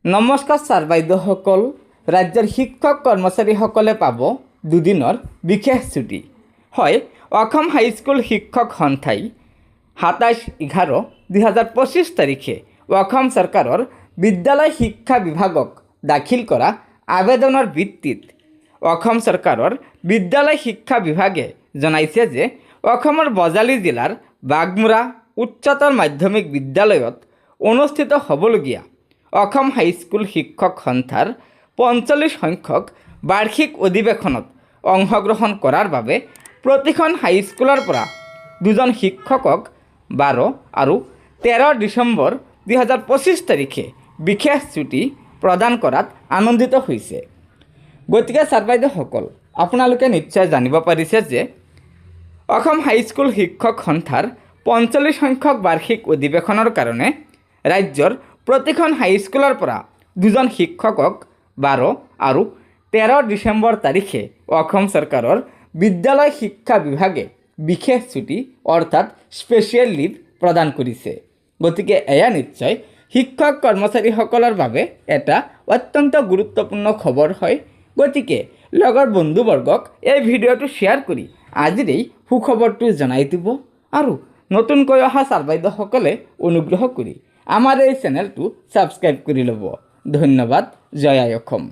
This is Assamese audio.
নমস্কাৰ ছাৰ বাইদেউসকল। ৰাজ্যৰ শিক্ষক কৰ্মচাৰীসকলে পাব দুদিনৰ বিশেষ ছুটি। হয়, অসম হাইস্কুল শিক্ষক সন্থাই 27/11/2025 তাৰিখে অসম চৰকাৰৰ বিদ্যালয় শিক্ষা বিভাগক দাখিল কৰা আবেদনৰ ভিত্তিত অসম চৰকাৰৰ বিদ্যালয় শিক্ষা বিভাগে জনাইছে যে অসমৰ বজালী জিলাৰ বাঘমুৰা উচ্চতৰ মাধ্যমিক বিদ্যালয়ত অনুষ্ঠিত হ'বলগীয়া অসম হাইস্কুল শিক্ষক সন্থাৰ 45 সংখ্যক বাৰ্ষিক অধিৱেশনত অংশগ্ৰহণ কৰাৰ বাবে প্ৰতিখন হাইস্কুলৰ পৰা দুজন শিক্ষকক 12 আৰু 13 ডিচেম্বৰ 2025 তাৰিখে বিশেষ ছুটি প্ৰদান কৰাত আনন্দিত হৈছে। গতিকে ছাৰ বাইদেউসকল, আপোনালোকে নিশ্চয় জানিব পাৰিছে যে অসম হাইস্কুল শিক্ষক সন্থাৰ 45 সংখ্যক বাৰ্ষিক অধিৱেশনৰ কাৰণে ৰাজ্যৰ প্ৰতিখন হাইস্কুলৰ পৰা দুজন শিক্ষকক 12 আৰু 13 ডিচেম্বৰ তাৰিখে অসম চৰকাৰৰ বিদ্যালয় শিক্ষা বিভাগে বিশেষ ছুটি অৰ্থাৎ স্পেচিয়েল লিভ প্ৰদান কৰিছে। গতিকে এয়া নিশ্চয় শিক্ষক কৰ্মচাৰীসকলৰ বাবে এটা অত্যন্ত গুৰুত্বপূৰ্ণ খবৰ হয়। গতিকে লগৰ বন্ধুবৰ্গক এই ভিডিঅ'টো শ্বেয়াৰ কৰি আজিৰ এই সুখবৰটো জনাই দিব আৰু নতুনকৈ অহা ছাৰ বাইদেউসকলে অনুগ্ৰহ কৰি আমাৰ এই চেনেলটো ছাবস্ক্ৰাইব কৰি ল'ব। ধন্যবাদ। জয় আই অসম।